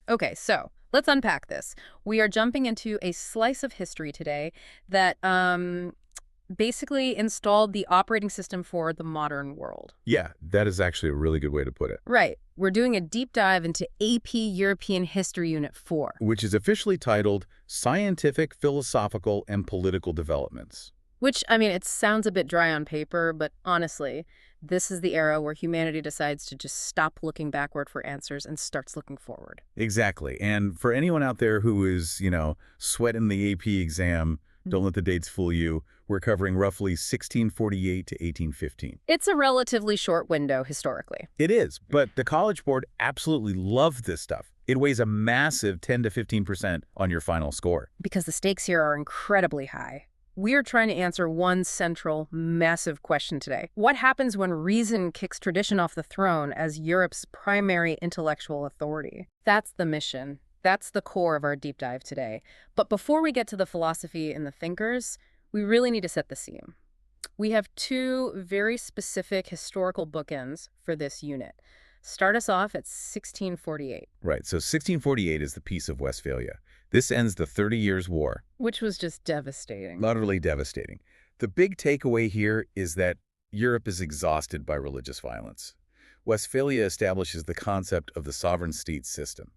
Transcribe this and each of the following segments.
Okay, so let's unpack this. We are jumping into a slice of history today that basically installed the operating system for the modern world. Yeah, that is actually a really good way to put it. Right. We're doing a deep dive into AP European History Unit 4. Which is officially titled Scientific, Philosophical, and Political Developments. Which, I mean, it sounds a bit dry on paper, but honestly, this is the era where humanity decides to just stop looking backward for answers and starts looking forward. Exactly. And for anyone out there who is, sweating the AP exam, don't let the dates fool you. We're covering roughly 1648 to 1815. It's a relatively short window historically. It is, but the College Board absolutely loved this stuff. It weighs a massive 10 to 15% on your final score. Because the stakes here are incredibly high. We're trying to answer one central, massive question today. What happens when reason kicks tradition off the throne as Europe's primary intellectual authority? That's the mission. That's the core of our deep dive today. But before we get to the philosophy and the thinkers, we really need to set the scene. We have two very specific historical bookends for this unit. Start us off at 1648. Right, so 1648 is the Peace of Westphalia. This ends the 30 Years' War. Which was just devastating. Utterly devastating. The big takeaway here is that Europe is exhausted by religious violence. Westphalia establishes the concept of the sovereign state system.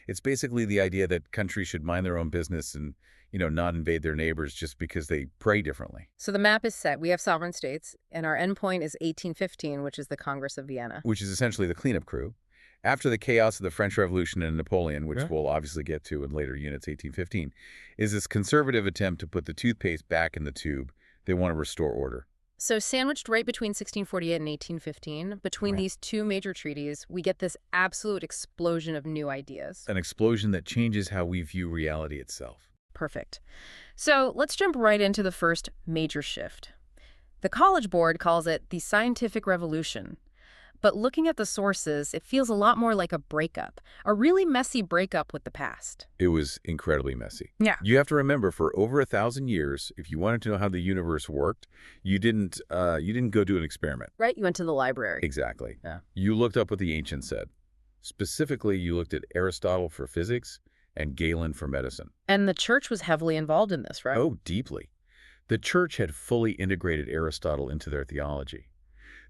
It's basically the idea that countries should mind their own business and, not invade their neighbors just because they pray differently. So the map is set. We have sovereign states, and our endpoint is 1815, which is the Congress of Vienna. Which is essentially the cleanup crew. After the chaos of the French Revolution and Napoleon, which Yeah. we'll obviously get to in later units, 1815, is this conservative attempt to put the toothpaste back in the tube. They want to restore order. So sandwiched right between 1648 and 1815, between Right. these two major treaties, we get this absolute explosion of new ideas. An explosion that changes how we view reality itself. Perfect. So let's jump right into the first major shift. The College Board calls it the scientific revolution. But looking at the sources, it feels a lot more like a breakup, a really messy breakup with the past. It was incredibly messy. Yeah. You have to remember, for over 1,000 years, if you wanted to know how the universe worked, you didn't go do an experiment. Right? You went to the library. Exactly. Yeah. You looked up what the ancients said. Specifically, you looked at Aristotle for physics and Galen for medicine. And the church was heavily involved in this, right? Oh, deeply. The church had fully integrated Aristotle into their theology.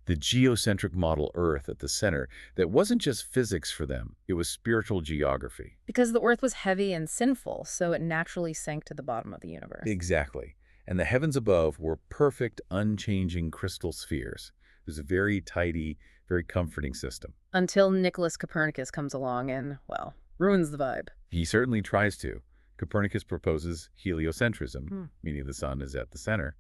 The geocentric model Earth at the center, that wasn't just physics for them, it was spiritual geography. Because the earth was heavy and sinful, so it naturally sank to the bottom of the universe. Exactly. And the heavens above were perfect, unchanging crystal spheres. It was a very tidy, very comforting system. Until Nicholas Copernicus comes along and, well, ruins the vibe. He certainly tries to. Copernicus proposes heliocentrism, meaning the sun is at the center.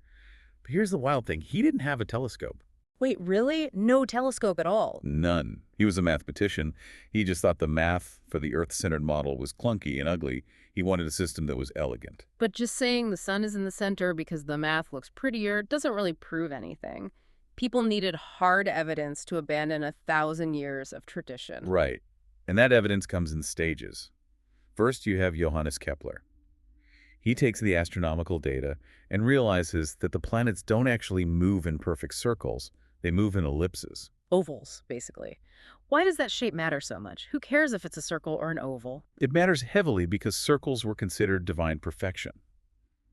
But here's the wild thing. He didn't have a telescope. Wait, really? No telescope at all? None. He was a mathematician. He just thought the math for the Earth-centered model was clunky and ugly. He wanted a system that was elegant. But just saying the sun is in the center because the math looks prettier doesn't really prove anything. People needed hard evidence to abandon 1,000 years of tradition. Right. And that evidence comes in stages. First, you have Johannes Kepler. He takes the astronomical data and realizes that the planets don't actually move in perfect circles. They move in ellipses. Ovals, basically. Why does that shape matter so much? Who cares if it's a circle or an oval? It matters heavily because circles were considered divine perfection.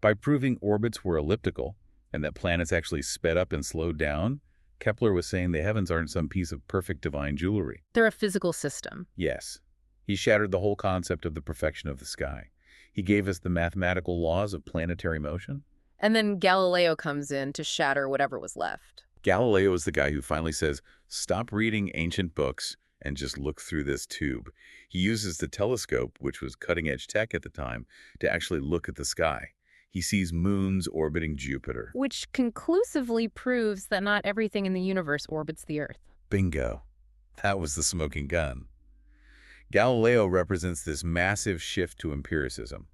By proving orbits were elliptical and that planets actually sped up and slowed down, Kepler was saying the heavens aren't some piece of perfect divine jewelry. They're a physical system. Yes. He shattered the whole concept of the perfection of the sky. He gave us the mathematical laws of planetary motion. And then Galileo comes in to shatter whatever was left. Galileo is the guy who finally says, stop reading ancient books and just look through this tube. He uses the telescope, which was cutting-edge tech at the time, to actually look at the sky. He sees moons orbiting Jupiter. Which conclusively proves that not everything in the universe orbits the Earth. Bingo. That was the smoking gun. Galileo represents this massive shift to empiricism.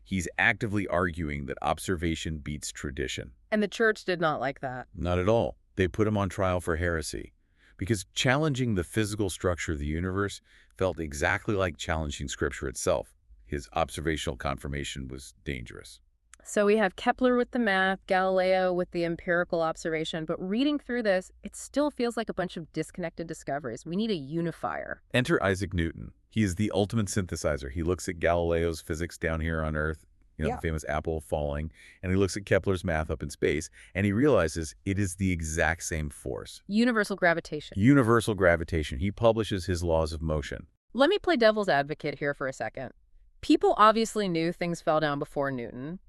He's actively arguing that observation beats tradition. And the church did not like that. Not at all. They put him on trial for heresy, because challenging the physical structure of the universe felt exactly like challenging Scripture itself. His observational confirmation was dangerous. So we have Kepler with the math, Galileo with the empirical observation, but reading through this, it still feels like a bunch of disconnected discoveries. We need a unifier. Enter Isaac Newton. He is the ultimate synthesizer. He looks at Galileo's physics down here on Earth, Yeah. the famous apple falling, and he looks at Kepler's math up in space, and he realizes it is the exact same force. Universal gravitation. Universal gravitation. He publishes his laws of motion. Let me play devil's advocate here for a second. People obviously knew things fell down before Newton.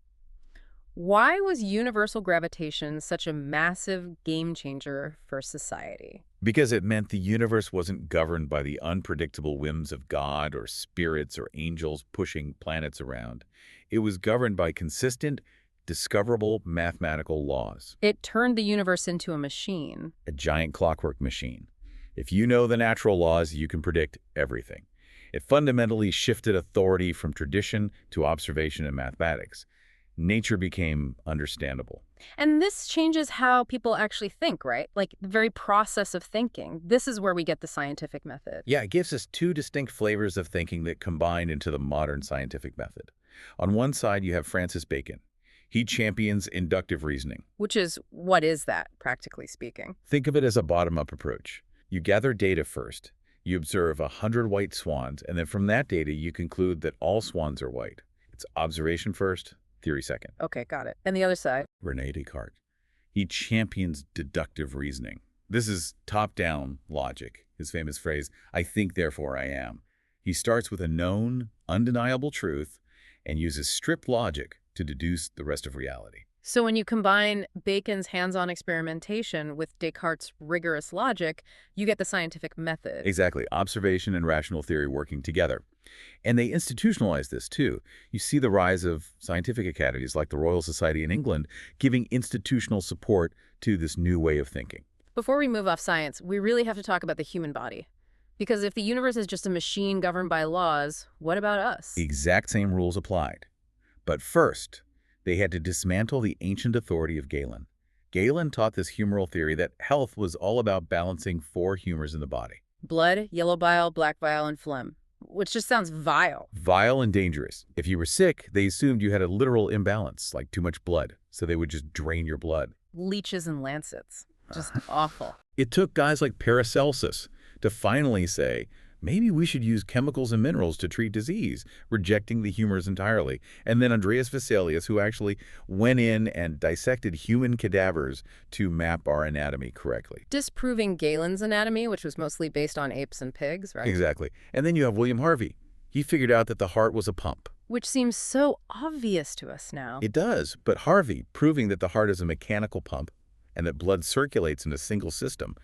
Why was universal gravitation such a massive game changer for society? Because it meant the universe wasn't governed by the unpredictable whims of God or spirits or angels pushing planets around. It was governed by consistent, discoverable mathematical laws. It turned the universe into a machine. A giant clockwork machine. If you know the natural laws, you can predict everything. It fundamentally shifted authority from tradition to observation and mathematics. Nature became understandable. And this changes how people actually think, right? Like the very process of thinking. This is where we get the scientific method. Yeah, it gives us two distinct flavors of thinking that combine into the modern scientific method. On one side, you have Francis Bacon. He champions inductive reasoning. Which is, what is that, practically speaking? Think of it as a bottom-up approach. You gather data first. You observe 100 white swans, and then from that data, you conclude that all swans are white. It's observation first, theory second. Okay, got it. And the other side? René Descartes. He champions deductive reasoning. This is top-down logic, his famous phrase, "I think, therefore I am." He starts with a known, undeniable truth and uses strict logic to deduce the rest of reality. So when you combine Bacon's hands-on experimentation with Descartes' rigorous logic, you get the scientific method. Exactly. Observation and rational theory working together. And they institutionalize this, too. You see the rise of scientific academies like the Royal Society in England giving institutional support to this new way of thinking. Before we move off science, we really have to talk about the human body. Because if the universe is just a machine governed by laws, what about us? The exact same rules applied. But first, they had to dismantle the ancient authority of Galen. Galen taught this humoral theory that health was all about balancing 4 humors in the body. Blood, yellow bile, black bile, and phlegm. Which just sounds vile. Vile and dangerous. If you were sick, they assumed you had a literal imbalance, like too much blood, so they would just drain your blood. Leeches and lancets. Just awful. It took guys like Paracelsus to finally say, maybe we should use chemicals and minerals to treat disease, rejecting the humors entirely. And then Andreas Vesalius, who actually went in and dissected human cadavers to map our anatomy correctly. Disproving Galen's anatomy, which was mostly based on apes and pigs, right? Exactly. And then you have William Harvey. He figured out that the heart was a pump. Which seems so obvious to us now. It does, but Harvey, proving that the heart is a mechanical pump and that blood circulates in a single system,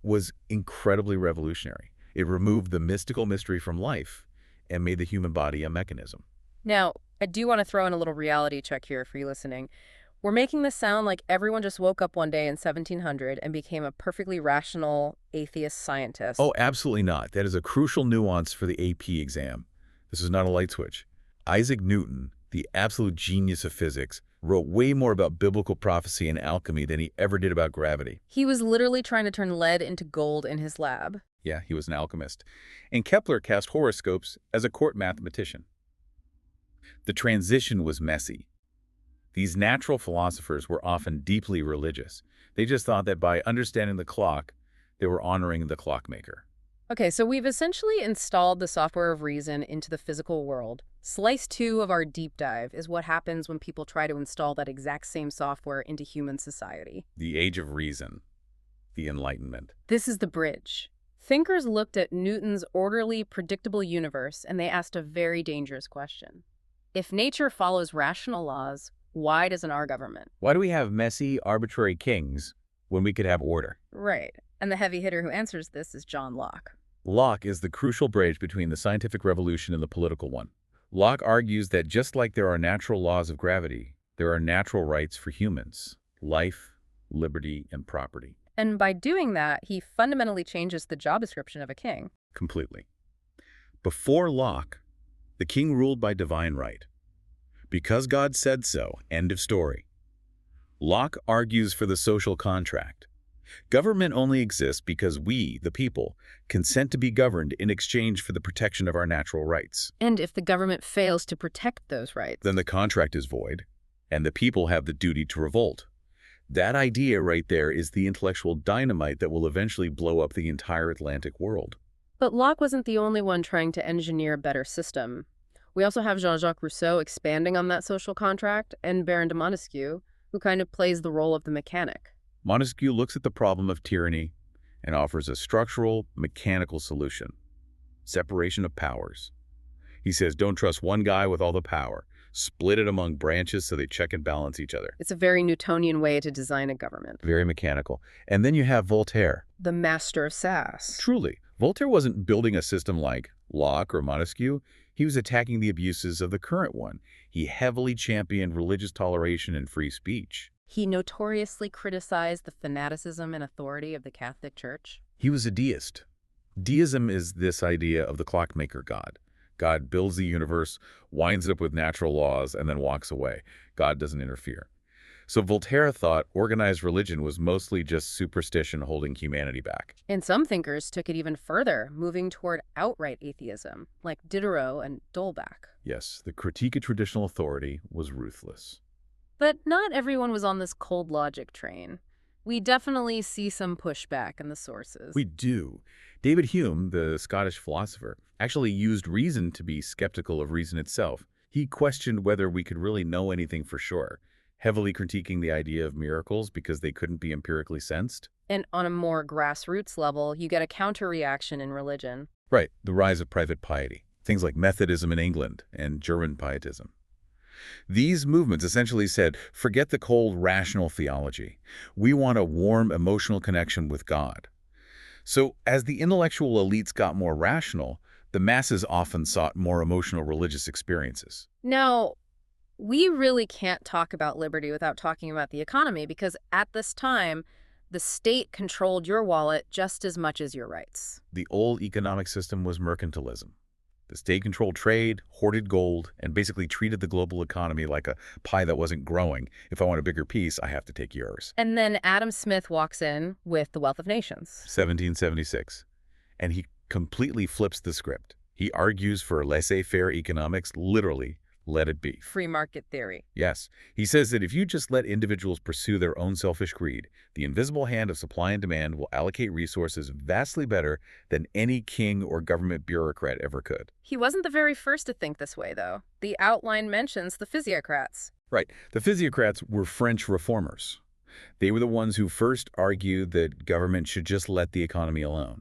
was incredibly revolutionary. It removed the mystical mystery from life and made the human body a mechanism. Now, I do want to throw in a little reality check here for you listening. We're making this sound like everyone just woke up one day in 1700 and became a perfectly rational atheist scientist. Oh, absolutely not. That is a crucial nuance for the AP exam. This is not a light switch. Isaac Newton, the absolute genius of physics, wrote way more about biblical prophecy and alchemy than he ever did about gravity. He was literally trying to turn lead into gold in his lab. Yeah, he was an alchemist. And Kepler cast horoscopes as a court mathematician. The transition was messy. These natural philosophers were often deeply religious. They just thought that by understanding the clock, they were honoring the clockmaker. Okay, so we've essentially installed the software of reason into the physical world. Slice 2 of our deep dive is what happens when people try to install that exact same software into human society. The age of reason. The Enlightenment. This is the bridge. Thinkers looked at Newton's orderly, predictable universe, and they asked a very dangerous question. If nature follows rational laws, why doesn't our government? Why do we have messy, arbitrary kings when we could have order? Right. And the heavy hitter who answers this is John Locke. Locke is the crucial bridge between the scientific revolution and the political one. Locke argues that just like there are natural laws of gravity, there are natural rights for humans: life, liberty, and property. And by doing that, he fundamentally changes the job description of a king. Completely. Before Locke, the king ruled by divine right. Because God said so, end of story. Locke argues for the social contract. Government only exists because we, the people, consent to be governed in exchange for the protection of our natural rights. And if the government fails to protect those rights, Then the contract is void, and the people have the duty to revolt. That idea right there is the intellectual dynamite that will eventually blow up the entire Atlantic world. But Locke wasn't the only one trying to engineer a better system. We also have Jean-Jacques Rousseau expanding on that social contract, and Baron de Montesquieu, who kind of plays the role of the mechanic. Montesquieu looks at the problem of tyranny and offers a structural, mechanical solution: separation of powers. He says, don't trust one guy with all the power. Split it among branches so they check and balance each other. It's a very Newtonian way to design a government. Very mechanical. And then you have Voltaire. The master of sass. Truly, Voltaire wasn't building a system like Locke or Montesquieu. He was attacking the abuses of the current one. He heavily championed religious toleration and free speech. He notoriously criticized the fanaticism and authority of the Catholic Church. He was a deist. Deism is this idea of the clockmaker god. God builds the universe, winds it up with natural laws, and then walks away. God doesn't interfere. So Voltaire thought organized religion was mostly just superstition holding humanity back. And some thinkers took it even further, moving toward outright atheism, like Diderot and D'Holbach. Yes, the critique of traditional authority was ruthless. But not everyone was on this cold logic train. We definitely see some pushback in the sources. We do. David Hume, the Scottish philosopher, actually used reason to be skeptical of reason itself. He questioned whether we could really know anything for sure, heavily critiquing the idea of miracles because they couldn't be empirically sensed. And on a more grassroots level, you get a counter-reaction in religion. Right, the rise of private piety, things like Methodism in England and German pietism. These movements essentially said, forget the cold, rational theology. We want a warm, emotional connection with God. So as the intellectual elites got more rational, the masses often sought more emotional religious experiences. Now, we really can't talk about liberty without talking about the economy, because at this time, the state controlled your wallet just as much as your rights. The old economic system was mercantilism. The state controlled trade, hoarded gold, and basically treated the global economy like a pie that wasn't growing. If I want a bigger piece, I have to take yours. And then Adam Smith walks in with The Wealth of Nations. 1776. And he completely flips the script. He argues for laissez-faire economics, literally, let it be. Free market theory. Yes. He says that if you just let individuals pursue their own selfish greed, the invisible hand of supply and demand will allocate resources vastly better than any king or government bureaucrat ever could. He wasn't the very first to think this way, though. The outline mentions the physiocrats. Right. The physiocrats were French reformers. They were the ones who first argued that government should just let the economy alone.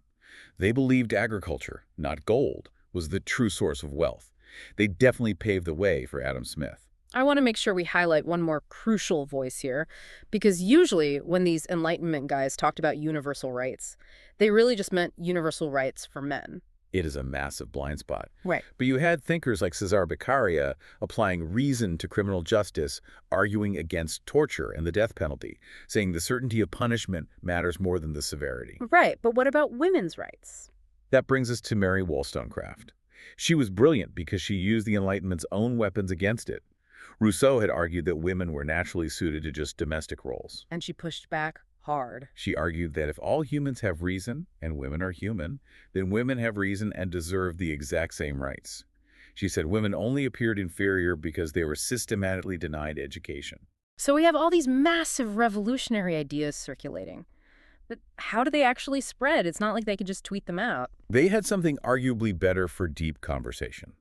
They believed agriculture, not gold, was the true source of wealth. They definitely paved the way for Adam Smith. I want to make sure we highlight one more crucial voice here, because usually when these Enlightenment guys talked about universal rights, they really just meant universal rights for men. It is a massive blind spot. Right. But you had thinkers like Cesare Beccaria applying reason to criminal justice, arguing against torture and the death penalty, saying the certainty of punishment matters more than the severity. Right, but what about women's rights? That brings us to Mary Wollstonecraft. She was brilliant because she used the Enlightenment's own weapons against it. Rousseau had argued that women were naturally suited to just domestic roles. And she pushed back hard. She argued that if all humans have reason, and women are human, then women have reason and deserve the exact same rights. She said women only appeared inferior because they were systematically denied education. So we have all these massive revolutionary ideas circulating. But how do they actually spread? It's not like they could just tweet them out. They had something arguably better for deep conversation.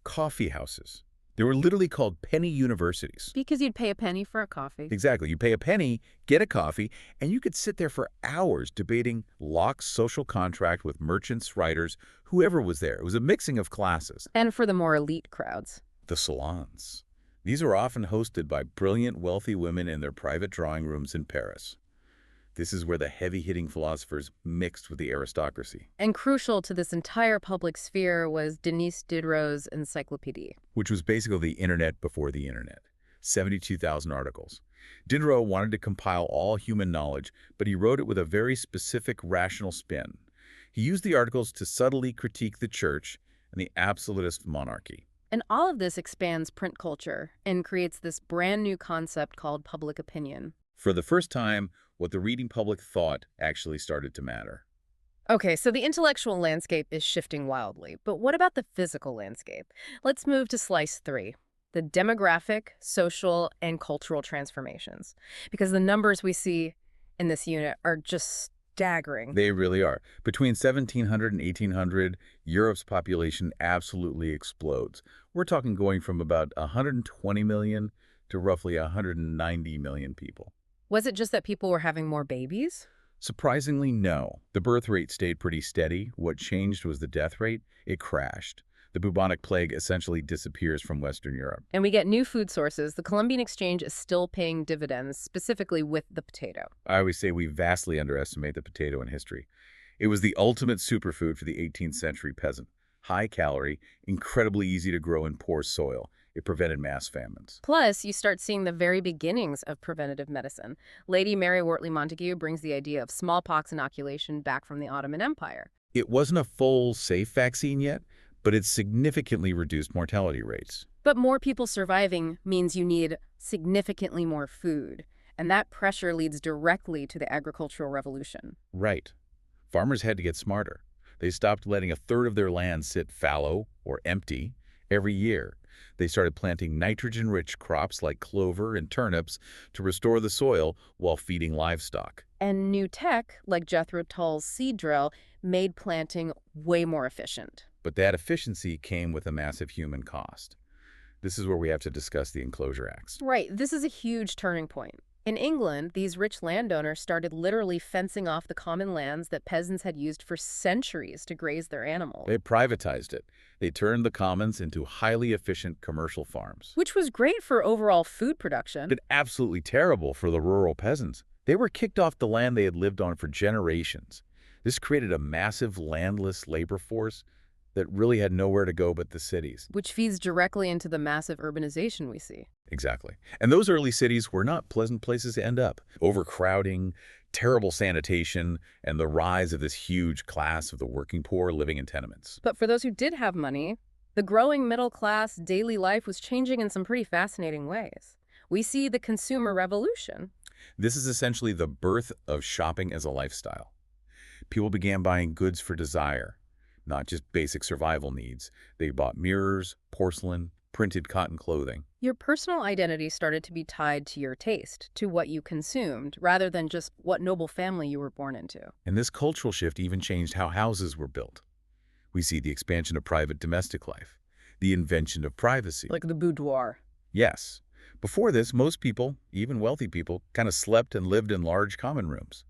Coffee houses. They were literally called penny universities. Because you'd pay a penny for a coffee. Exactly. You pay a penny, get a coffee, and you could sit there for hours debating Locke's social contract with merchants, writers, whoever was there. It was a mixing of classes. And for the more elite crowds. The salons. These were often hosted by brilliant, wealthy women in their private drawing rooms in Paris. This is where the heavy-hitting philosophers mixed with the aristocracy. And crucial to this entire public sphere was Denis Diderot's Encyclopédie. Which was basically the internet before the internet. 72,000 articles. Diderot wanted to compile all human knowledge, but he wrote it with a very specific rational spin. He used the articles to subtly critique the church and the absolutist monarchy. And all of this expands print culture and creates this brand new concept called public opinion. For the first time, what the reading public thought actually started to matter. Okay, so the intellectual landscape is shifting wildly, but what about the physical landscape? Let's move to slice 3, the demographic, social, and cultural transformations. Because the numbers we see in this unit are just staggering. They really are. Between 1700 and 1800, Europe's population absolutely explodes. We're talking going from about 120 million to roughly 190 million people. Was it just that people were having more babies? Surprisingly, no. The birth rate stayed pretty steady. What changed was the death rate. It crashed. The bubonic plague essentially disappears from Western Europe. And we get new food sources. The Columbian Exchange is still paying dividends, specifically with the potato. I always say we vastly underestimate the potato in history. It was the ultimate superfood for the 18th century peasant. High calorie, incredibly easy to grow in poor soil. It prevented mass famines. Plus, you start seeing the very beginnings of preventative medicine. Lady Mary Wortley Montagu brings the idea of smallpox inoculation back from the Ottoman Empire. It wasn't a full, safe vaccine yet, but it significantly reduced mortality rates. But more people surviving means you need significantly more food, and that pressure leads directly to the agricultural revolution. Right. Farmers had to get smarter. They stopped letting a third of their land sit fallow or empty every year. They started planting nitrogen-rich crops like clover and turnips to restore the soil while feeding livestock. And new tech, like Jethro Tull's seed drill, made planting way more efficient. But that efficiency came with a massive human cost. This is where we have to discuss the Enclosure Acts. Right, this is a huge turning point. In England, these rich landowners started literally fencing off the common lands that peasants had used for centuries to graze their animals. They privatized it. They turned the commons into highly efficient commercial farms. Which was great for overall food production. But absolutely terrible for the rural peasants. They were kicked off the land they had lived on for generations. This created a massive landless labor force that really had nowhere to go but the cities. Which feeds directly into the massive urbanization we see. Exactly. And those early cities were not pleasant places to end up. Overcrowding, terrible sanitation, and the rise of this huge class of the working poor living in tenements. But for those who did have money, the growing middle class daily life was changing in some pretty fascinating ways. We see the consumer revolution. This is essentially the birth of shopping as a lifestyle. People began buying goods for desire, not just basic survival needs. They bought mirrors, porcelain, printed cotton clothing. Your personal identity started to be tied to your taste, to what you consumed, rather than just what noble family you were born into. And this cultural shift even changed how houses were built. We see the expansion of private domestic life, the invention of privacy. Like the boudoir. Yes. Before this, most people, even wealthy people, kind of slept and lived in large common rooms.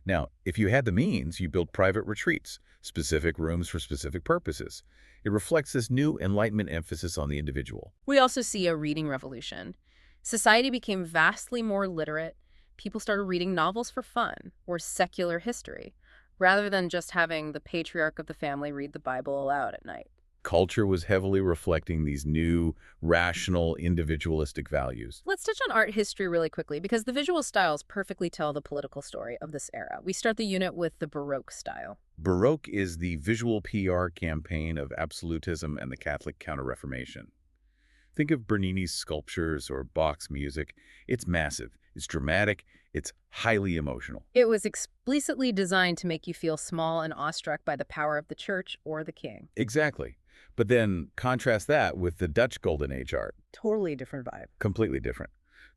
Now, if you had the means, you built private retreats, specific rooms for specific purposes. It reflects this new Enlightenment emphasis on the individual. We also see a reading revolution. Society became vastly more literate. People started reading novels for fun, or secular history, rather than just having the patriarch of the family read the Bible aloud at night. Culture was heavily reflecting these new, rational, individualistic values. Let's touch on art history really quickly, because the visual styles perfectly tell the political story of this era. We start the unit with the Baroque style. Baroque is the visual PR campaign of absolutism and the Catholic Counter-Reformation. Think of Bernini's sculptures or Bach's music. It's massive, it's dramatic, it's highly emotional. It was explicitly designed to make you feel small and awestruck by the power of the church or the king. Exactly. But then contrast that with the Dutch Golden Age art. Totally different vibe. Completely different.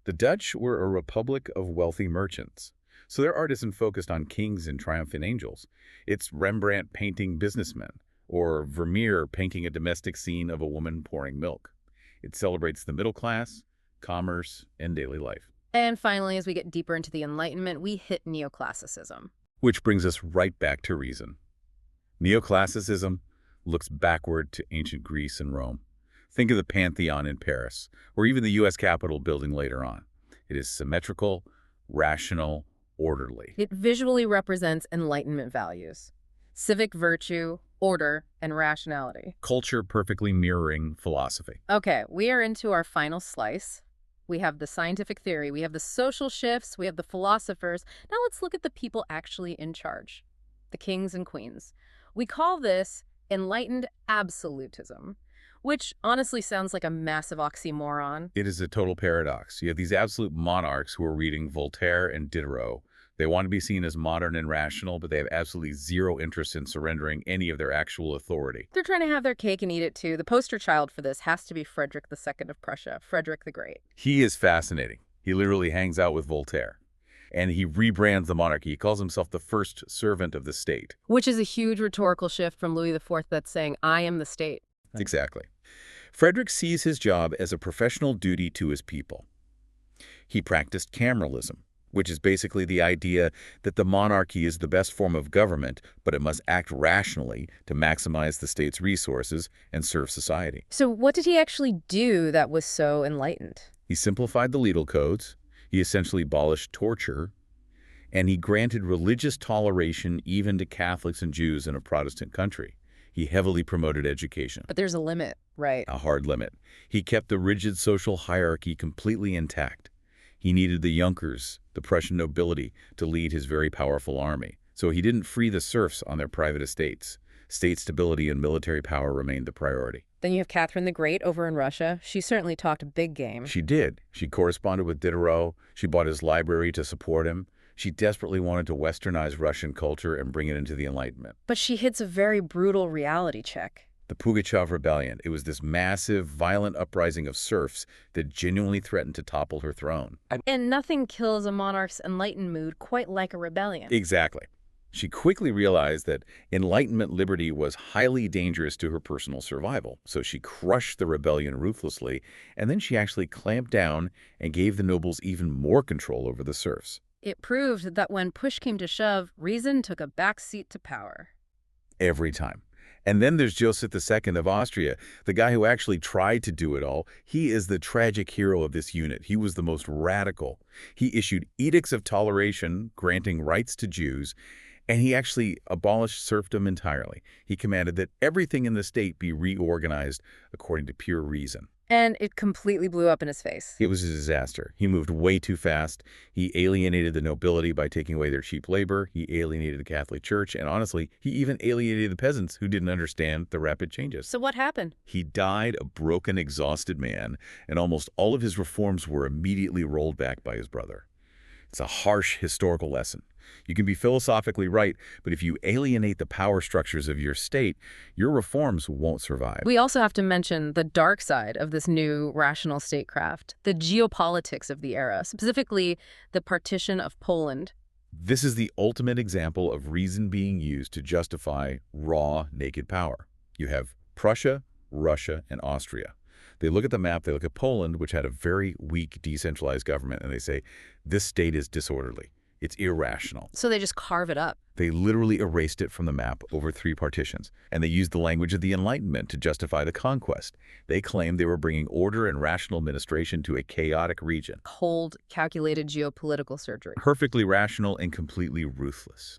The Dutch were a republic of wealthy merchants. So their art isn't focused on kings and triumphant angels. It's Rembrandt painting businessmen, or Vermeer painting a domestic scene of a woman pouring milk. It celebrates the middle class, commerce, and daily life. And finally, as we get deeper into the Enlightenment, we hit neoclassicism. Which brings us right back to reason. Neoclassicism looks backward to ancient Greece and Rome. Think of the Pantheon in Paris, or even the U.S. Capitol building later on. It is symmetrical, rational, orderly. It visually represents Enlightenment values: civic virtue, order, and rationality. Culture perfectly mirroring philosophy. Okay, we are into our final slice. We have the scientific theory, we have the social shifts, we have the philosophers. Now let's look at the people actually in charge, the kings and queens. We call this enlightened absolutism, which honestly sounds like a massive oxymoron. It is a total paradox. You have these absolute monarchs who are reading Voltaire and Diderot. They want to be seen as modern and rational, but they have absolutely zero interest in surrendering any of their actual authority. They're trying to have their cake and eat it too. The poster child for this has to be Frederick II of Prussia, Frederick the Great. He is fascinating. He literally hangs out with Voltaire. And he rebrands the monarchy. He calls himself the first servant of the state. Which is a huge rhetorical shift from Louis IV that's saying, I am the state. Exactly. Frederick sees his job as a professional duty to his people. He practiced cameralism, which is basically the idea that the monarchy is the best form of government, but it must act rationally to maximize the state's resources and serve society. So what did he actually do that was so enlightened? He simplified the legal codes, he essentially abolished torture, and he granted religious toleration even to Catholics and Jews in a Protestant country. He heavily promoted education. But there's a limit, right? A hard limit. He kept the rigid social hierarchy completely intact. He needed the Junkers, the Prussian nobility, to lead his very powerful army. So he didn't free the serfs on their private estates. State stability and military power remained the priority. Then you have Catherine the Great over in Russia. She certainly talked a big game. She did. She corresponded with Diderot. She bought his library to support him. She desperately wanted to westernize Russian culture and bring it into the Enlightenment. But she hits a very brutal reality check. The Pugachev Rebellion. It was this massive, violent uprising of serfs that genuinely threatened to topple her throne. And nothing kills a monarch's enlightened mood quite like a rebellion. Exactly. She quickly realized that Enlightenment liberty was highly dangerous to her personal survival, so she crushed the rebellion ruthlessly, and then she actually clamped down and gave the nobles even more control over the serfs. It proved that when push came to shove, reason took a back seat to power. Every time. And then there's Joseph II of Austria, the guy who actually tried to do it all. He is the tragic hero of this unit. He was the most radical. He issued edicts of toleration, granting rights to Jews, and he actually abolished serfdom entirely. He commanded that everything in the state be reorganized according to pure reason. And it completely blew up in his face. It was a disaster. He moved way too fast. He alienated the nobility by taking away their cheap labor. He alienated the Catholic Church. And honestly, he even alienated the peasants who didn't understand the rapid changes. So what happened? He died a broken, exhausted man, and almost all of his reforms were immediately rolled back by his brother. It's a harsh historical lesson. You can be philosophically right, but if you alienate the power structures of your state, your reforms won't survive. We also have to mention the dark side of this new rational statecraft, the geopolitics of the era, specifically the partition of Poland. This is the ultimate example of reason being used to justify raw, naked power. You have Prussia, Russia, and Austria. They look at the map, they look at Poland, which had a very weak decentralized government, and they say, this state is disorderly. It's irrational. So they just carve it up. They literally erased it from the map over 3 partitions, and they used the language of the Enlightenment to justify the conquest. They claimed they were bringing order and rational administration to a chaotic region. Cold, calculated geopolitical surgery. Perfectly rational and completely ruthless.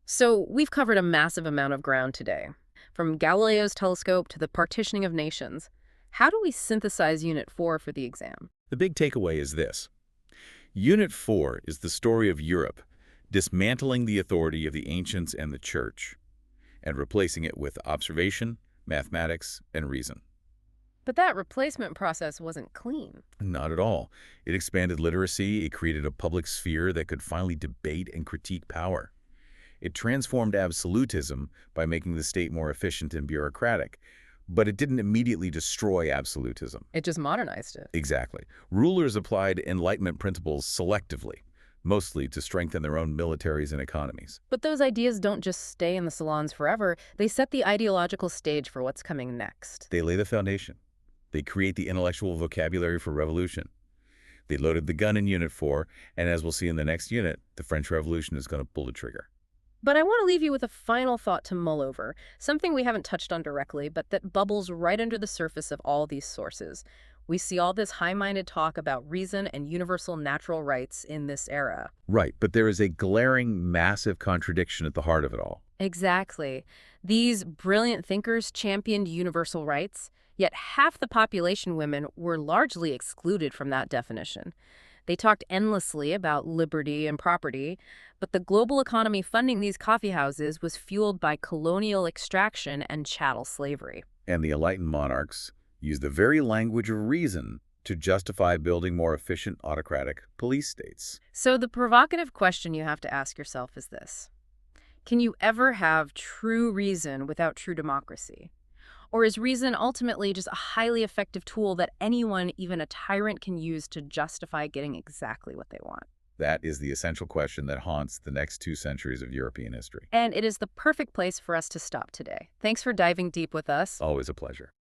So we've covered a massive amount of ground today, from Galileo's telescope to the partitioning of nations. How do we synthesize Unit 4 for the exam? The big takeaway is this. Unit 4 is the story of Europe dismantling the authority of the ancients and the church and replacing it with observation, mathematics, and reason. But that replacement process wasn't clean. Not at all. It expanded literacy, it created a public sphere that could finally debate and critique power. It transformed absolutism by making the state more efficient and bureaucratic. But it didn't immediately destroy absolutism. It just modernized it. Exactly. Rulers applied Enlightenment principles selectively, mostly to strengthen their own militaries and economies. But those ideas don't just stay in the salons forever. They set the ideological stage for what's coming next. They lay the foundation. They create the intellectual vocabulary for revolution. They loaded the gun in Unit 4, and as we'll see in the next unit, the French Revolution is going to pull the trigger. But I want to leave you with a final thought to mull over, something we haven't touched on directly, but that bubbles right under the surface of all these sources. We see all this high-minded talk about reason and universal natural rights in this era. Right, but there is a glaring, massive contradiction at the heart of it all. Exactly. These brilliant thinkers championed universal rights, yet half the population women were largely excluded from that definition. They talked endlessly about liberty and property, but the global economy funding these coffeehouses was fueled by colonial extraction and chattel slavery. And the enlightened monarchs used the very language of reason to justify building more efficient autocratic police states. So the provocative question you have to ask yourself is this. Can you ever have true reason without true democracy? Or is reason ultimately just a highly effective tool that anyone, even a tyrant, can use to justify getting exactly what they want? That is the essential question that haunts the next 2 centuries of European history. And it is the perfect place for us to stop today. Thanks for diving deep with us. Always a pleasure.